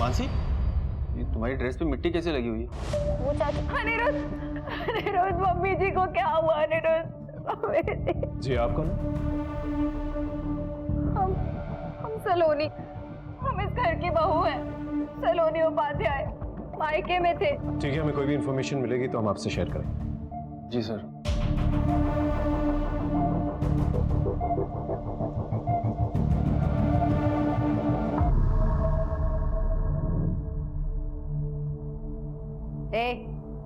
मानसी, ये तुम्हारी ड्रेस पे मिट्टी कैसे लगी हुई है? वो चाचा। अनिरुद्ध, मम्मी जी को क्या हुआ? अनिरुद्ध जी आप कौन? हम सलोनी, हम इस घर की बहू हैं। सलोनी उपाध्याय मायके में थे। ठीक है, हमें कोई भी इंफॉर्मेशन मिलेगी तो हम आपसे शेयर करेंगे। जी सर।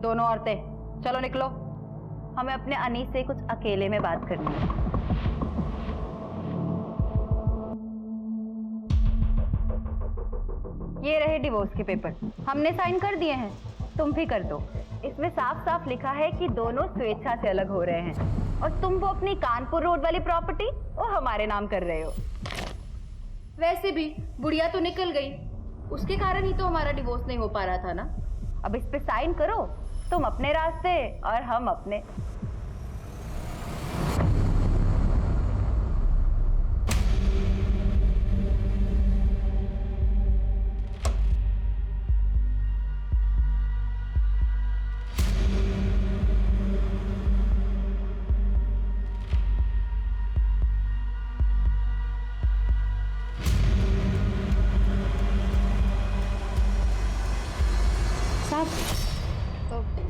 दोनों औरतें चलो निकलो, हमें अपने अनीस से कुछ अकेले में बात करनी है। ये रहे डिवोर्स के पेपर, हमने साइन कर दिए हैं, तुम भी कर दो। इसमें साफ साफ लिखा है कि दोनों स्वेच्छा से अलग हो रहे हैं और तुम वो अपनी कानपुर रोड वाली प्रॉपर्टी वो हमारे नाम कर रहे हो। वैसे भी बुढ़िया तो निकल गई, उसके कारण ही तो हमारा डिवोर्स नहीं हो पा रहा था ना। अब इस पे साइन करो, तुम अपने रास्ते और हम अपने।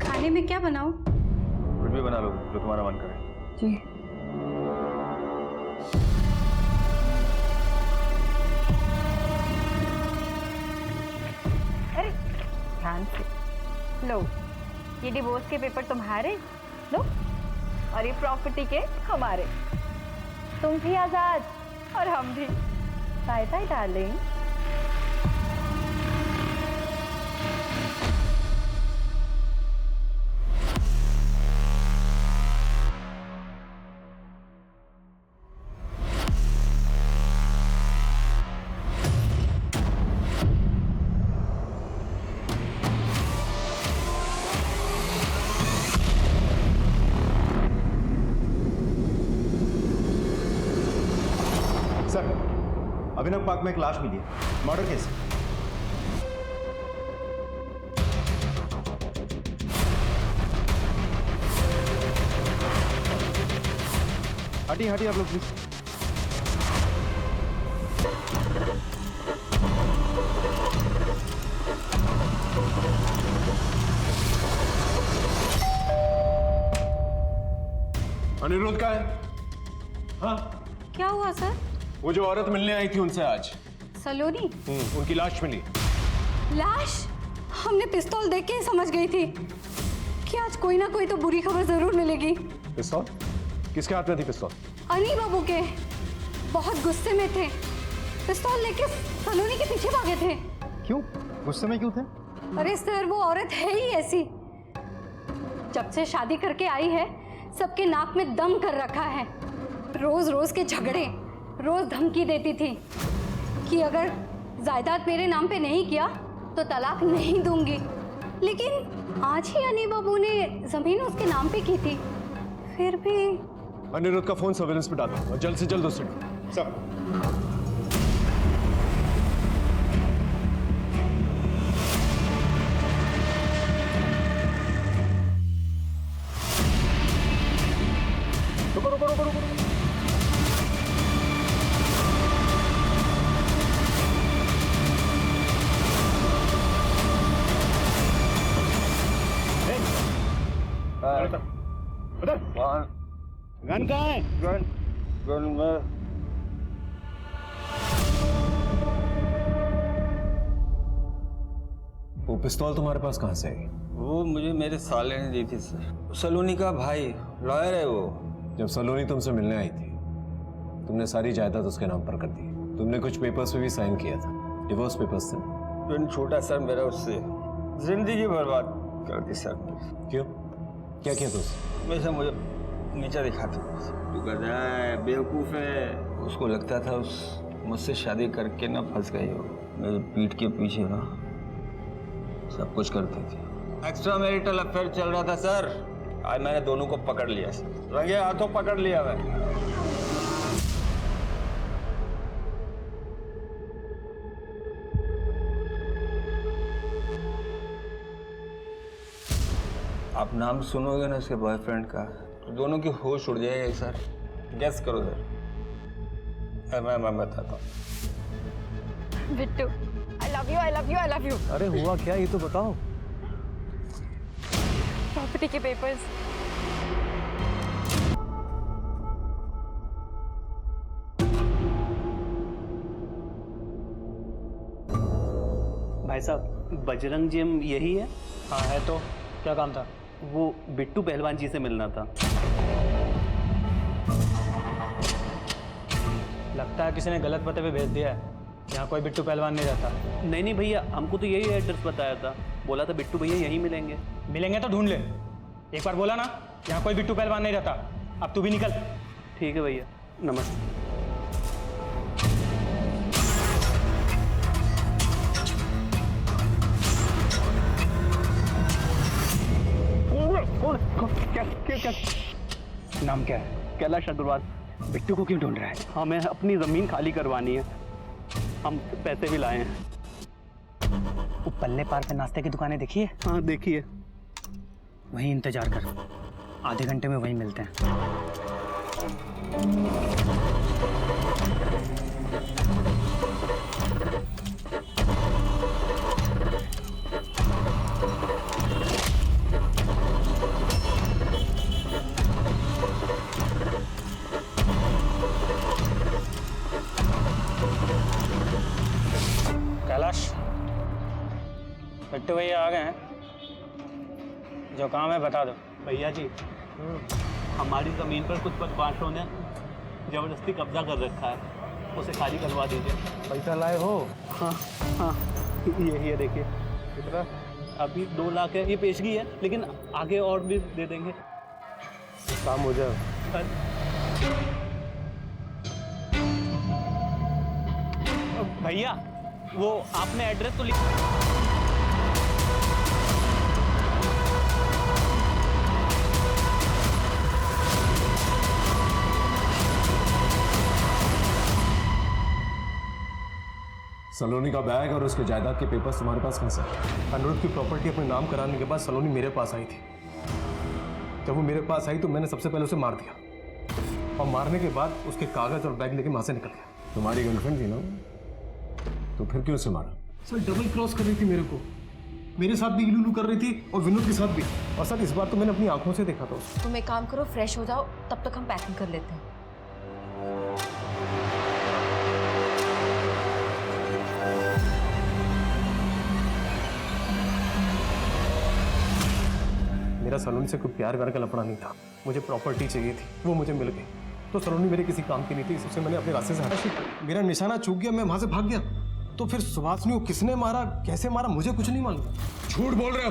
खाने में क्या बनाऊं? कुछ भी बना लो जो तुम्हारा मन करे। जी। अरे ध्यान से लो, ये डिवोर्स के पेपर तुम्हारे लो और ये प्रॉपर्टी के हमारे। तुम भी आजाद और हम भी। Bye bye darling. Sir, Abhinav park में एक लाश मिली है, मर्डर केस है। हटिए हटिए आप लोग प्लीज। अनिरुद्ध का है? हाँ, क्या हुआ सर? वो जो औरत मिलने आई थी उनसे आज सलोनी? उनकी लाश मिली। लाश? हमने पिस्तौल देख के ही समझ गई थी कि आज कोई ना कोई तो बुरी खबर जरूर मिलेगी। पिस्तौल? किसके हाथ में थी पिस्तौल? अनी बाबू के। बहुत गुस्से में थे, पिस्तौल लेके सलोनी के पीछे भागे थे। क्यों? गुस्से में क्यों थे? अरे सर, वो औरत है ही ऐसी। जब से शादी करके आई है सबके नाक में दम कर रखा है। रोज रोज के झगड़े, रोज धमकी देती थी कि अगर जायदाद मेरे नाम पे नहीं किया तो तलाक नहीं दूंगी। लेकिन आज ही अनी बाबू ने जमीन उसके नाम पे की थी, फिर भी। अनिरुद्ध का फोन सर्वेलेंस पे डालो और जल्द से जल्द उसे। सर, रुको रुको रुको रुको। गन कहाँ है? गन में। वो पिस्तौल तुम्हारे पास कहाँ से आई? वो मुझे मेरे साले ने दी थी सर। सलोनी का भाई लॉयर है वो। जब सलोनी तुमसे मिलने आई थी तुमने सारी जायदाद उसके नाम पर कर दी। तुमने कुछ पेपर्स पे भी साइन किया था, डिवोर्स पेपर्स थे। ट्विन छोटा सर मेरा उससे जिंदगी बर्बाद कर दी सर। क्यों? क्या किया तुझसे? हमेशा मुझे नीचा दिखाता तू गधा है, बेवकूफ़ है। उसको लगता था उस मुझसे शादी करके ना फंस गई हो। मेरी पीठ के पीछे ना सब कुछ करती थी। एक्स्ट्रा मैरिटल अफेयर चल रहा था सर। आज मैंने दोनों को पकड़ लिया सर, रंगे हाथों पकड़ लिया मैं। आप नाम सुनोगे ना उसके बॉयफ्रेंड का तो दोनों की होश उड़ जाएगी सर। गेस करो सर। मैं बताता हूँ। Bittu, I love you, I love you, I love you. अरे हुआ क्या ये तो बताओ। प्रॉपर्टी के पेपर्स। भाई साहब, बजरंग जिम यही है? हाँ है तो क्या काम था? वो बिट्टू पहलवान जी से मिलना था। लगता है किसी ने गलत पते पे भेज दिया है। यहाँ कोई बिट्टू पहलवान नहीं रहता। नहीं नहीं भैया, हमको तो यही एड्रेस बताया था। बोला था बिट्टू भैया यहीं मिलेंगे। मिलेंगे तो ढूंढ ले। एक बार बोला ना यहाँ कोई बिट्टू पहलवान नहीं रहता। अब तू भी निकल। ठीक है भैया, नमस्ते। क्या नाम क्या है? कैलाश अग्रवाल। बिट्टू को क्यों ढूंढ रहा है? हमें अपनी ज़मीन खाली करवानी है। हम पैसे भी लाए हैं। वो पल्ले पार पे नाश्ते की दुकानें देखी है? हाँ देखिए। वहीं इंतजार कर, आधे घंटे में वहीं मिलते हैं। कैलाश, बिट्टू भैया आ गए हैं। जो काम है बता दो। भैया जी, हमारी ज़मीन पर कुछ बदमाशों ने ज़बरदस्ती कब्जा कर रखा है, उसे खाली करवा दीजिए। पैसा लाए हो? हाँ हाँ, यही है देखिए। कितना? अभी 2 लाख है, ये पेशगी है, लेकिन आगे और भी दे देंगे। काम हो जाए। भैया, वो आपने एड्रेस तो लिखा। सलोनी का बैग और उसके जायदाद के पेपर्स तुम्हारे पास कहाँ से? अनुरुद्ध की प्रॉपर्टी अपने नाम कराने के बाद सलोनी मेरे पास आई थी। जब वो मेरे पास आई तो मैंने सबसे पहले उसे मार दिया और मारने के बाद उसके कागज और बैग लेके वहां से निकल गया। तुम्हारी गर्लफ्रेंड थी ना, तो फिर क्यों उसे मारा? सर डबल क्रॉस कर रही थी मेरे को, मेरे साथ भी इलू कर रही थी और विनोद के साथ भी। और सर इस बार तो मैंने अपनी आंखों से देखा था उसे। तुम एक काम करो, फ्रेश हो जाओ, तब तक हम पैकिंग कर लेते हैं। मेरा सलोनी से कोई प्यार व्यार का लफड़ा नहीं था, मुझे प्रॉपर्टी चाहिए थी, वो मुझे मिल गई। तो सलोनी मेरे किसी काम की नहीं थी, इससे मैंने अपने रास्ते से हटा। मेरा निशाना चूक गया, मैं वहां से भाग गया। तो फिर सुभाषनी को किसने मारा, कैसे मारा, मुझे कुछ नहीं मालूम। झूठ बोल रहे हो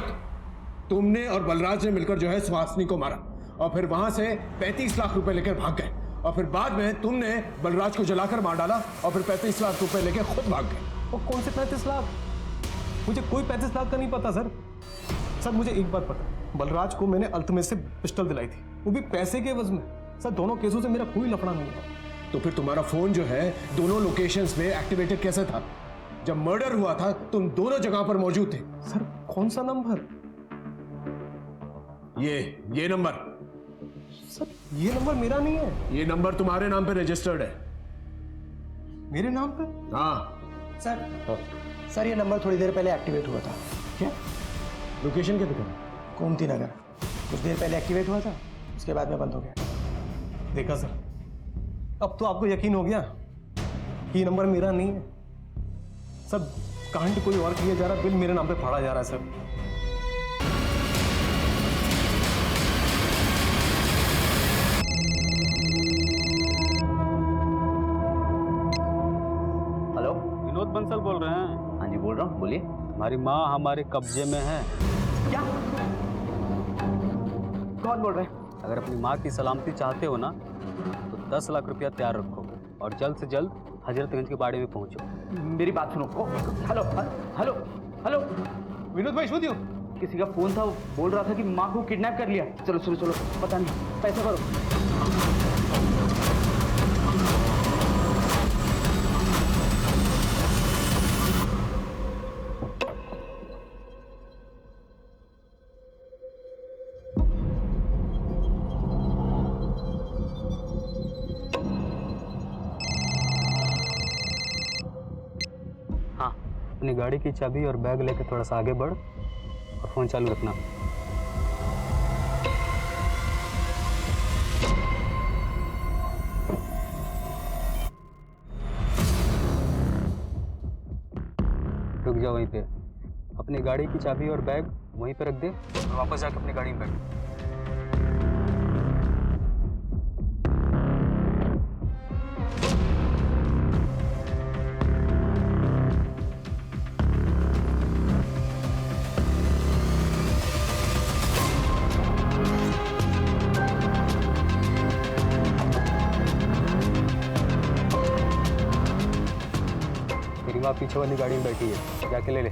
तुमने और बलराज ने मिलकर जो है सुहासिनी को मारा और फिर वहां से 35 लाख रुपए लेकर भाग गए और फिर बाद में तुमने बलराज को जलाकर मार डाला और फिर 35 लाख रुपए लेकर खुद भाग गए। और कौन से 35 लाख? मुझे कोई 35 लाख का नहीं पता सर। सर मुझे एक बात पता, बलराज को मैंने अल्तमेज से पिस्टल दिलाई थी, वो भी पैसे के एवज में। सर दोनों केसों से मेरा कोई लफड़ा नहीं है। तो फिर तुम्हारा फोन जो है दोनों लोकेशंस में एक्टिवेटेड कैसे था? जब मर्डर हुआ था तुम दोनों जगह पर मौजूद थे। सर कौन सा नंबर? ये नंबर। सर ये नंबर मेरा नहीं है। ये नंबर तुम्हारे नाम पे रजिस्टर्ड है। मेरे नाम पे? हाँ। सर ये नंबर थोड़ी देर पहले एक्टिवेट हुआ था। क्या लोकेशन क्या दिखा? गोमती नगर। कुछ देर पहले एक्टिवेट हुआ था, उसके बाद में बंद हो गया। देखा सर, अब तो आपको यकीन हो गया कि ये नंबर मेरा नहीं है। सर कांड कोई और किया जा रहा, बिल मेरे नाम पे फाड़ा जा रहा है सर। हेलो, विनोद बंसल बोल रहे हैं? हाँ जी बोल रहा हूँ, बोलिए। हमारी माँ हमारे कब्जे में है। क्या? कौन बोल रहे हैं? अगर अपनी माँ की सलामती चाहते हो ना तो 10 लाख रुपया तैयार रखो और जल्द से जल्द हजरतगंज के बाड़े में पहुंचो। मेरी बात सुनो। हेलो हेलो हेलो, विनोद भाई सुनियो, किसी का फोन था, वो बोल रहा था कि माँ को किडनैप कर लिया। चलो चलो चलो, पता नहीं, पैसा भरो। अपनी गाड़ी की चाबी और बैग लेकर थोड़ा सा आगे बढ़ और फ़ोन चालू रखना। रुक जा वहीं पे, अपनी गाड़ी की चाबी और बैग वहीं पे रख दे और वापस जाकर अपनी गाड़ी में बैठ। तेरी माँ पीछे वाली गाड़ी में बैठी है, जाके ले ले।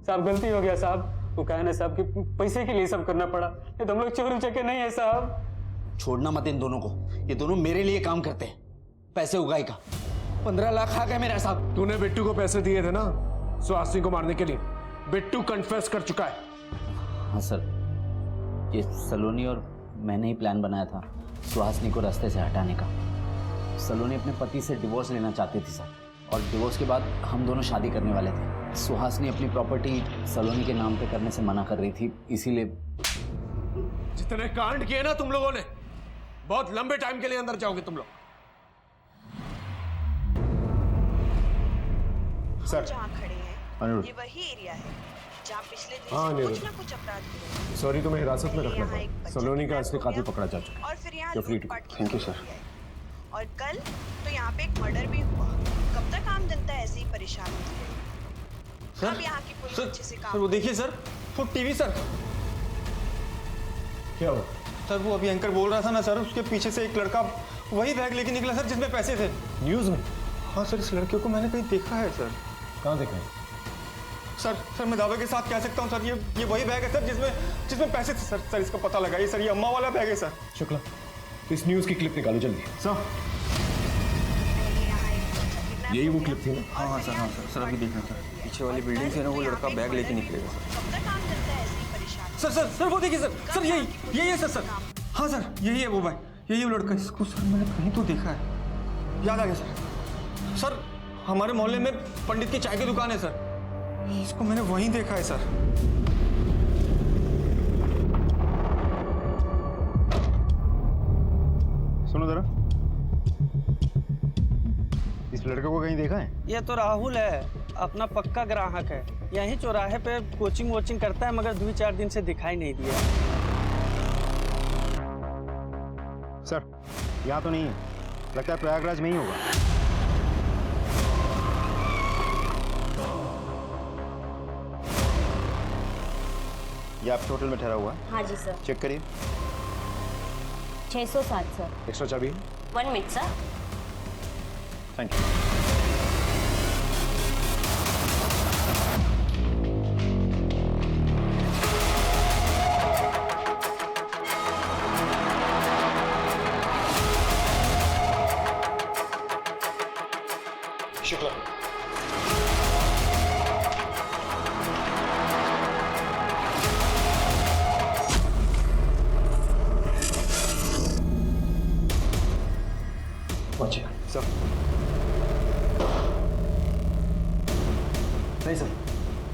साहब गलती हो गया साहब, वो कहा ना साहब कि पैसे के लिए सब करना पड़ा, ये तो हम लोग चोरी चके नहीं है साहब। छोड़ना मत इन दोनों को, ये दोनों मेरे लिए काम करते हैं। पैसे उगाई का 15 लाख आ गए मेरे साथ। तूने बिट्टू को पैसे दिए थे ना सुहासिनी को मारने के लिए। बिट्टू कन्फेस कर चुका है। हाँ सर, ये सलोनी और मैंने ही प्लान बनाया था सुहासिनी को रास्ते से हटाने का। सलोनी अपने पति से डिवोर्स लेना चाहती थी सर, और डिवोर्स के बाद हम दोनों शादी करने वाले थे। सुहासिनी अपनी प्रॉपर्टी सलोनी के नाम पे करने से मना कर रही थी, इसीलिए। जितने कांड किए ना तुम लोगों ने, बहुत लंबे टाइम के लिए अंदर जाओगे तुम लोग। सर जहाँ खड़े हैं ये वही एरिया है जहाँ पिछले दिन कुछ ना कुछ अपराध हुए। सॉरी, तुम्हें हिरासत में रखना पड़ा। सलोनी का असली कातिल पकड़ा जा चुका है। और फिर यहाँ थैंक यू सर। और कल तो यहाँ पे एक मर्डर भी हुआ। कब तक आम जनता ऐसे ही परेशान होती रहेगी? अब यहाँ की पुलिस अच्छे से काम। सर वो देखिए सर, वो टीवी सर। क्या हुआ सर? वो अभी एंकर बोल रहा था ना सर, उसके पीछे से एक लड़का वही बैग लेके निकला सर जिसमें पैसे थे। न्यूज में? हाँ सर, इस लड़के को मैंने कहीं देखा है सर। कहाँ देखा है? सर मैं दावे के साथ कह सकता हूँ सर, ये वही बैग है सर जिसमें पैसे थे सर। सर इसका पता लगाइए सर, ये अम्मा वाला बैग है सर। शुक्ला, इस न्यूज की क्लिप निकालो जल्दी। सर यही वो क्लिप थी ना? हाँ सर, हाँ सर, अभी देखना सर, पीछे वाली बिल्डिंग से ना वो लड़का बैग लेके निकलेगा सर। सर वो देखिए सर, यही है सर। हाँ सर, यही है वो भाई, यही वो लड़का। इसको सर मैंने कहीं तो देखा है, याद आ गया सर। सर हमारे मोहल्ले में पंडित की चाय की दुकान है सर, इसको मैंने वहीं देखा है सर। सुनो जरा, इस लड़के को कहीं देखा है? ये तो राहुल है, अपना पक्का ग्राहक है। यहीं चौराहे पे कोचिंग वोचिंग करता है, मगर 2-4 दिन से दिखाई नहीं दिया। सर यहाँ तो नहीं है, लगता है प्रयागराज में ही होगा। ये आपके होटल में ठहरा हुआ है? हाँ जी सर। चेक करिए। 607 सर। एक्स्ट्रा चाबी? 1 minute sir. Thank you. Shukla, sir नहीं सर,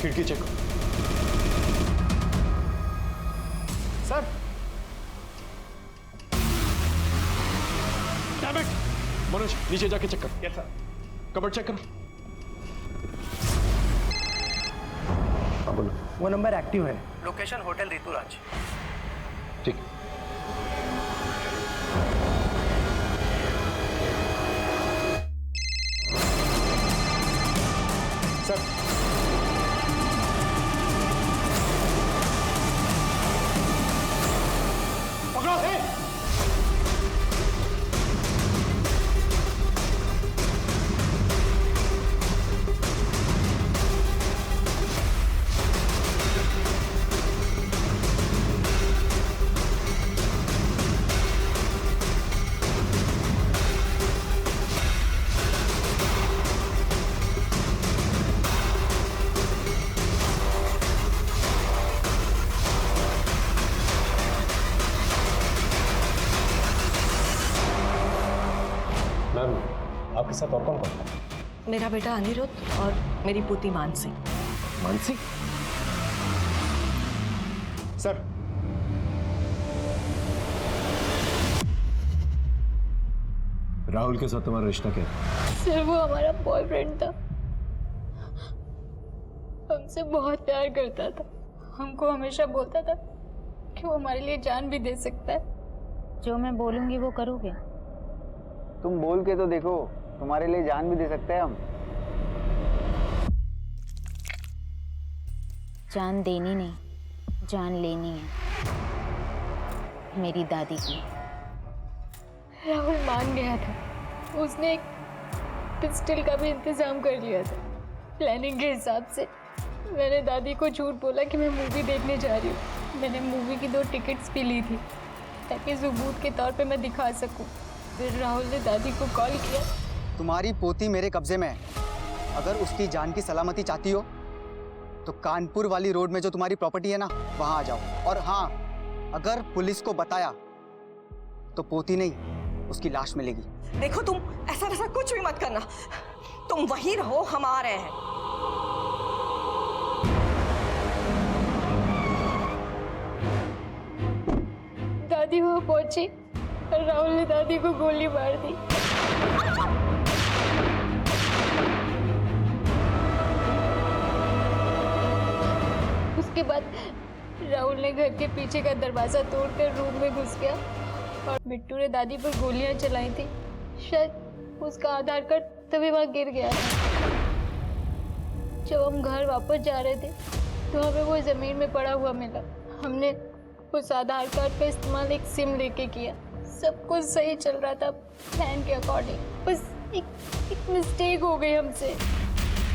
खिड़की चेक करो। सर मनोज नीचे जाके चेक करो। Yes sir. कबर्ड चेक करो। हाँ बोलो। वो नंबर एक्टिव है। Location hotel Rituraj. ठीक। सर पकड़ो। साथ और कौन कौन था? मेरा बेटा अनिरुद्ध और मेरी पोती मानसी। मानसी? सर, राहुल के साथ तुम्हारा रिश्ता क्या था? सर वो हमारा बॉयफ्रेंड था, हमसे बहुत प्यार करता था, हमको हमेशा बोलता था कि वो हमारे लिए जान भी दे सकता है। जो मैं बोलूंगी वो करोगे? तुम बोल के तो देखो, तुम्हारे लिए जान भी दे सकते हैं हम। जान देनी नहीं, जान लेनी है मेरी दादी की। राहुल मान गया था, उसने एक पिस्टल का भी इंतजाम कर लिया था। प्लानिंग के हिसाब से मैंने दादी को झूठ बोला कि मैं मूवी देखने जा रही हूँ। मैंने मूवी की 2 टिकट्स भी ली थी ताकि सबूत के तौर पे मैं दिखा सकूं। फिर राहुल ने दादी को कॉल किया। तुम्हारी पोती मेरे कब्जे में है, अगर उसकी जान की सलामती चाहती हो तो कानपुर वाली रोड में जो तुम्हारी प्रॉपर्टी है ना, वहां आ जाओ। और हाँ, अगर पुलिस को बताया तो पोती नहीं, उसकी लाश मिलेगी। देखो तुम ऐसा वैसा कुछ भी मत करना, तुम वहीं रहो, हम आ रहे हैं। दादी वहां पहुंची और राहुल ने दादी को गोली मार दी। उसके बाद राहुल ने घर के पीछे का दरवाजा तोड़कर रूम में घुस गया और मिट्टू ने दादी पर गोलियां चलाई थी। शायद उसका आधार कार्ड तभी वहां गिर गया था। जब हम घर वापस जा रहे थे तो हमें वो जमीन में पड़ा हुआ मिला। हमने उस आधार कार्ड का इस्तेमाल एक सिम लेके किया। सब कुछ सही चल रहा था प्लान के अकॉर्डिंग, बस एक मिस्टेक हो गई हमसे।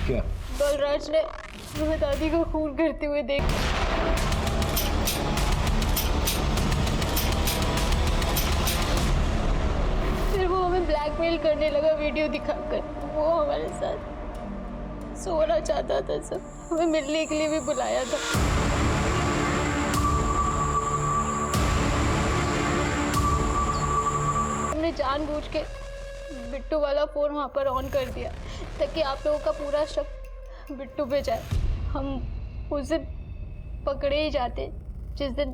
क्या? बलराज ने हमें दादी को खून करते हुए देख। फिर वो हमें ब्लैकमेल करने लगा वीडियो दिखाकर। वो हमारे साथ सोना चाहता था, सब हमें मिलने के लिए भी बुलाया था। हमने जानबूझ के बिट्टू वाला फोन वहाँ पर ऑन कर दिया ताकि आप लोगों का पूरा शक बिट्टू पे जाए। हम उस दिन पकड़े ही जाते जिस दिन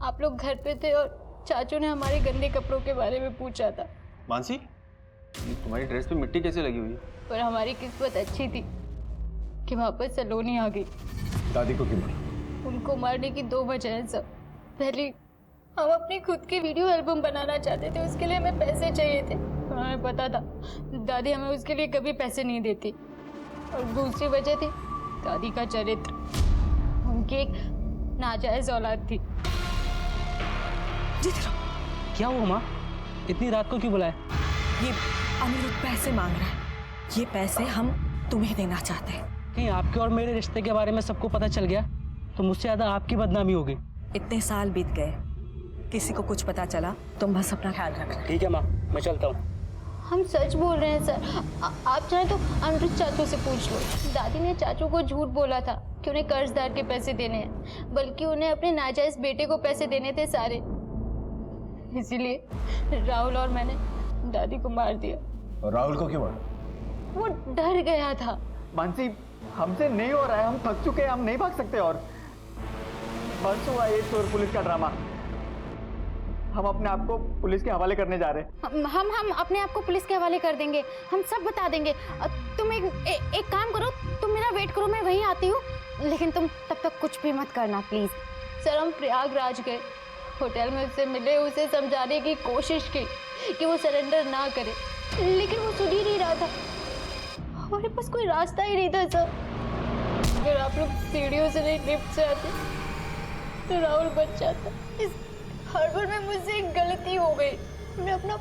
आप लोग घर पे थे और चाचू ने हमारे गंदे कपड़ों के बारे में पूछा था। मानसी, ये तुम्हारी ड्रेस पे मिट्टी कैसे लगी हुई है? पर हमारी किस्मत अच्छी थी कि वहाँ पर सलोनी आ गई। दादी को क्यों मारा? उनको मारने की 2 वजह हैं सब। पहली, हम अपनी खुद की वीडियो एल्बम बनाना चाहते थे, उसके लिए हमें पैसे चाहिए थे। हमें पता था दादी हमें उसके लिए कभी पैसे नहीं देती। और दूसरी वजह थी दादी का चरित्र। उनकी एक नाजायज औलाद थी। क्या हुआ माँ, इतनी रात को क्यों बुलाया? ये अनिरुद्ध पैसे मांग रहा है, ये पैसे हम तुम्हें देना चाहते हैं। कहीं आपके और मेरे रिश्ते के बारे में सबको पता चल गया तो मुझसे ज्यादा आपकी बदनामी होगी। इतने साल बीत गए, किसी को कुछ पता चला, तुम बस अपना ख्याल रखना। ठीक है माँ, मैं चलता हूँ। हम सच बोल रहे हैं सर। आप चाहें तो अनिरुद्ध चाचू से पूछ लो। दादी ने चाचू को झूठ बोला था कि उन्हें कर्जदार के पैसे देने हैं, बल्कि उन्हें अपने नाजायज बेटे को पैसे देने थे सारे। इसीलिए राहुल और मैंने दादी को मार दिया। और राहुल को क्यों मारा? वो डर गया था। मानसी, हमसे नहीं हो रहा है, हम थक चुके हैं, हम नहीं भाग सकते और बस हुआ ये चोर पुलिस का ड्रामा। हम अपने आप को पुलिस के हवाले करने जा रहे हैं। हम अपने आप को पुलिस के हवाले कर देंगे, हम सब बता देंगे। तुम एक काम करो, तुम मेरा वेट करो, मैं वहीं आती हूँ, लेकिन तुम तब तक कुछ भी मत करना प्लीज। सर हम प्रयागराज गए, होटल में उससे मिले, उसे समझाने की कोशिश की कि वो सरेंडर ना करे, लेकिन वो सुन ही नहीं रहा था। हमारे पास कोई रास्ता ही नहीं था सर। अगर आप लोग सीढ़ियों से नहीं लिफ्ट से आते तो राहुल बच जाता। इस हड़बड़ में मुझसे एक गलती हो गई, मैंने अपना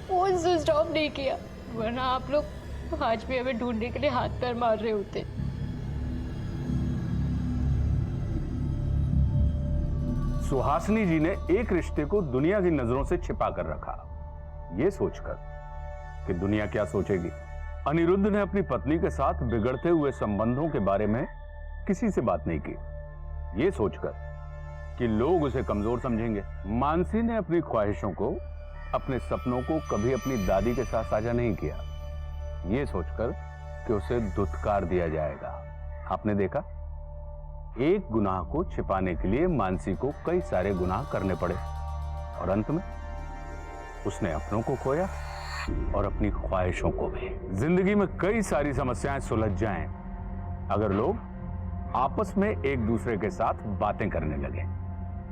फोन स्विच ऑफ नहीं किया, वरना आप लोग आज भी हमें ढूंढने के लिए हाथ पैर मार रहे होते। सुहासिनी जी ने एक रिश्ते को दुनिया की नजरों से छिपा कर रखा, ये सोचकर कि दुनिया क्या सोचेगी। अनिरुद्ध ने अपनी पत्नी के साथ बिगड़ते हुए संबंधों के बारे में किसी से बात नहीं की, ये सोचकर कि लोग उसे कमजोर समझेंगे। मानसी ने अपनी ख्वाहिशों को, अपने सपनों को कभी अपनी दादी के साथ साझा नहीं किया। ये सोचकर कि उसे दुत्कार दिया जाएगा। आपने देखा, एक गुनाह को छिपाने के लिए मानसी को कई सारे गुनाह करने पड़े और अंत में उसने अपनों को खोया और अपनी ख्वाहिशों को भी। जिंदगी में कई सारी समस्याएं सुलझ जाएं अगर लोग आपस में एक दूसरे के साथ बातें करने लगे,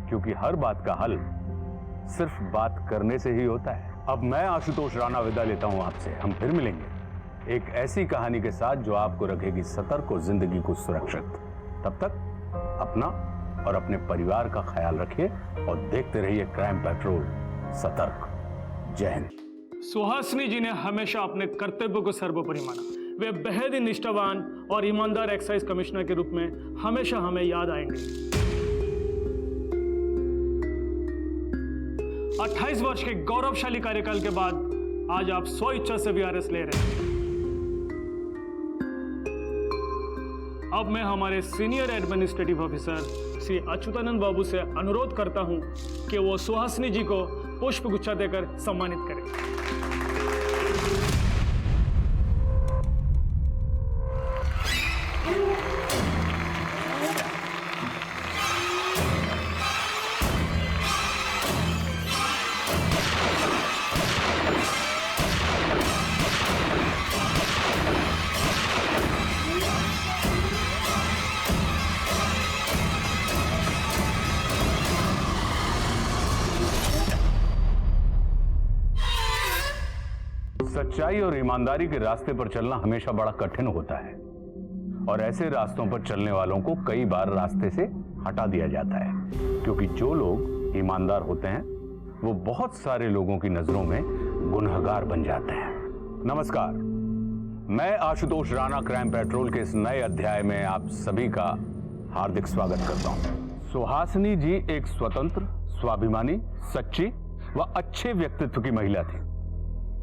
क्योंकि हर बात का हल सिर्फ बात करने से ही होता है। अब मैं आशुतोष राणा विदा लेता हूं आपसे। हम फिर मिलेंगे एक ऐसी कहानी के साथ जो आपको रखेगी सतर्क और जिंदगी को सुरक्षित। तब तक अपना और अपने परिवार का ख्याल रखिए और देखते रहिए क्राइम पेट्रोल सतर्क। जय हिंद। सुहासिनी जी ने हमेशा अपने कर्तव्य को सर्वोपरि माना। वे बेहद ही निष्ठावान और ईमानदार एक्साइज कमिश्नर के रूप में हमेशा हमें याद आएंगे। 28 वर्ष के गौरवशाली कार्यकाल के बाद आज आप स्व इच्छा से वीआरएस ले रहे हैं। अब मैं हमारे senior administrative officer Shri Achyutanand babu से अनुरोध करता हूं कि वो सुहासिनी जी को पुष्प गुच्छा देकर सम्मानित करें। सच्चाई और ईमानदारी के रास्ते पर चलना हमेशा बड़ा कठिन होता है और ऐसे रास्तों पर चलने वालों को कई बार रास्ते से हटा दिया जाता है, क्योंकि जो लोग ईमानदार होते हैं वो बहुत सारे लोगों की नजरों में गुनहगार बन जाते हैं। नमस्कार, मैं आशुतोष राणा क्राइम पेट्रोल के इस नए अध्याय में आप सभी का हार्दिक स्वागत करता हूं। सुहासिनी जी एक स्वतंत्र, स्वाभिमानी, सच्ची व अच्छे व्यक्तित्व की महिला थी।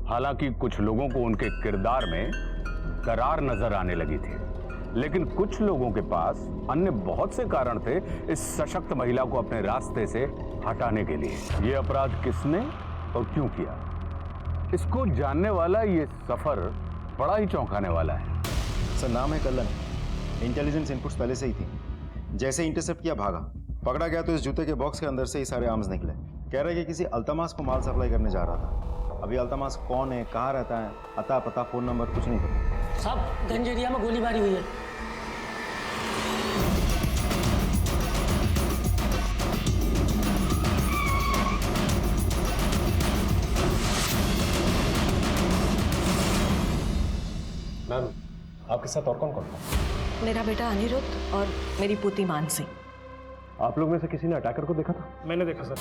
हालांकि कुछ लोगों को उनके किरदार में दरार नजर आने लगी थी, लेकिन कुछ लोगों के पास अन्य बहुत से कारण थे इस सशक्त महिला को अपने रास्ते से हटाने के लिए। यह अपराध किसने और क्यों किया, इसको जानने वाला ये सफर बड़ा ही चौंकाने वाला है। सर, नाम है कल्लन। इंटेलिजेंस इनपुट्स पहले से ही थी। जैसे इंटरसेप्ट किया भागा, पकड़ा गया तो इस जूते के बॉक्स के अंदर से ही सारे आर्म्स निकले। कह रहे कि किसी अल्तमास को माल सप्लाई करने जा रहा था। अभी अल्तमास कौन है, कहाँ रहता है, अता पता, फोन नंबर कुछ नहीं पता। साहब, गंज एरिया में गोलीबारी हुई है। मैम, आपके साथ और कौन कौन था? मेरा बेटा अनिरुद्ध और मेरी पोती मानसी। आप लोग में से किसी ने अटैकर को देखा था? मैंने देखा सर,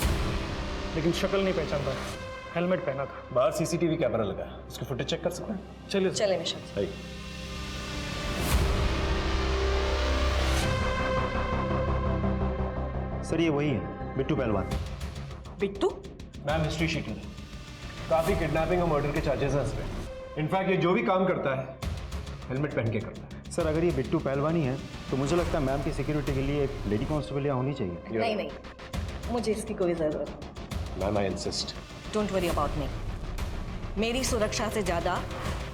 लेकिन शक्ल नहीं पहचान पाया। हेलमेट पहना था। बाहर सीसीटीवी कैमरा लगा है, उसकी फुटेज चेक कर सकते हैं? चलिए चले निशांत। सर, ये वही है, बिट्टू पहलवान। बिट्टू? मैम, हिस्ट्री शीट में काफी किडनैपिंग और मर्डर के चार्जेस हैं इसमें। इनफैक्ट ये जो भी काम करता है हेलमेट पहन के करता है। सर, अगर ये बिट्टू पहलवान ही है तो मुझे लगता है मैम की सिक्योरिटी के लिए एक लेडी कांस्टेबल यहाँ होनी चाहिए। नहीं नहीं, मुझे इसकी कोई जरूरत नहीं। Ma'am, I insist. Don't worry about me. मेरी सुरक्षा से ज्यादा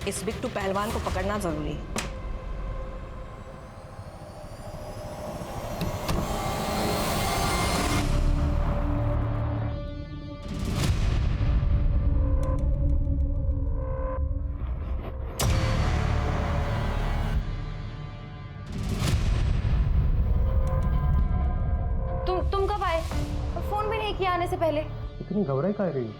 इस बिट्टू पहलवान को पकड़ना जरूरी है। तुम कब आए? फोन भी नहीं किया आने से पहले। इतनी घबराई काहे रही हो?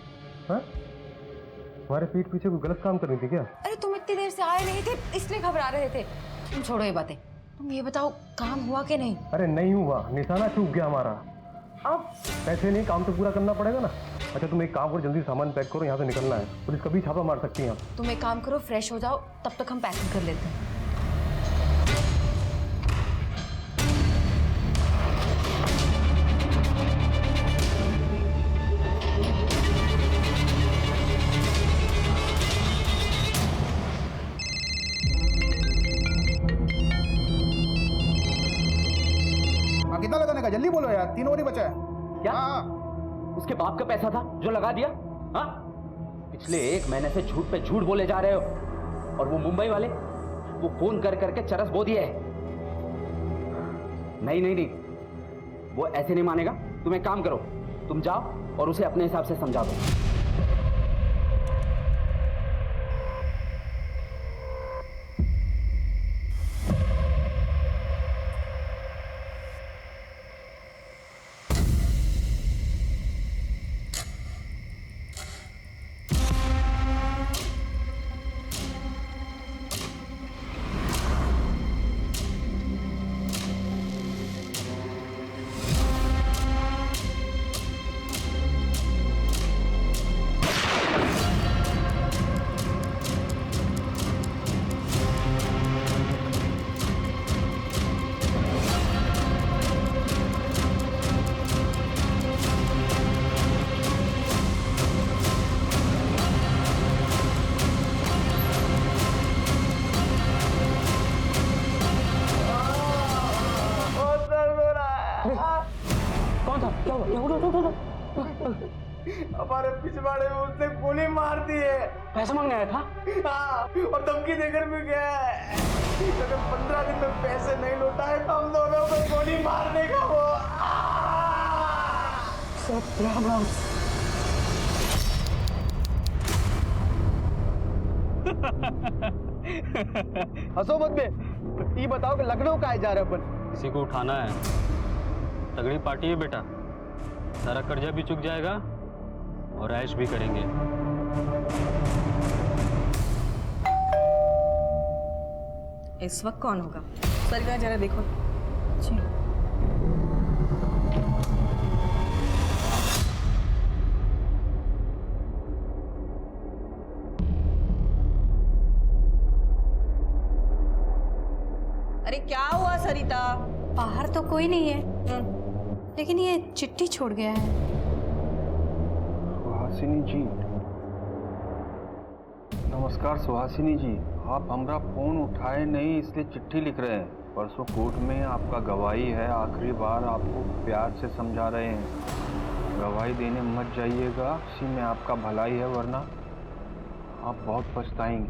हाँ? तुम्हारे पीठ पीछे कोई गलत काम करनी थी क्या? अरे तुम इतनी देर से आए नहीं थे, इसलिए घबरा रहे थे। तुम छोड़ो ये बातें, तुम ये बताओ काम हुआ कि नहीं? अरे नहीं हुआ, निशाना चूक गया हमारा। अब पैसे नहीं, काम तो पूरा करना पड़ेगा ना। अच्छा, तुम एक काम करो, जल्दी सामान पैक करो, यहाँ से निकलना है। पुलिस कभी छापा मार सकती है। तुम एक काम करो, फ्रेश हो जाओ, तब तक हम पैकिंग कर लेते हैं। कितना लगाने का? जल्दी बोलो यार, 3 और ही बचा है। क्या? उसके बाप का पैसा था जो लगा दिया? हाँ? पिछले 1 महीने से झूठ पे झूठ बोले जा रहे हो और वो मुंबई वाले, वो फोन कर करके चरस बो दिए है। नहीं, वो ऐसे नहीं मानेगा। तुम एक काम करो, तुम जाओ और उसे अपने हिसाब से समझा दो। कौन था? क्या हुआ? हमारे पिछवाड़े में उसने गोली मार दी है। पैसा मांगने आया था? हाँ, और धमकी देकर भी गया है। अगर 15 दिन में पैसे नहीं लौटाए तो हम दोनों को गोली मार देगा वो। सब राम राम। हंसो मत बे। ये बताओ कि लखनऊ काहे जा रहे अपन? किसी को उठाना है। तगड़ी पार्टी है बेटा, सारा कर्जा भी चुक जाएगा और ऐश भी करेंगे। इस वक्त कौन होगा? सरिता जरा देखो। जी। अरे क्या हुआ सरिता? बाहर तो कोई नहीं है, लेकिन ये चिट्ठी छोड़ गया है। सुहासिनी जी, नमस्कार सुहासिनी जी। आप हमारा फोन उठाए नहीं इसलिए चिट्ठी लिख रहे हैं। परसों कोर्ट में आपका गवाही है, आखिरी बार आपको प्यार से समझा रहे हैं। गवाही देने मत जाइएगा, इसी में आपका भलाई है, वरना आप बहुत पछताएंगे।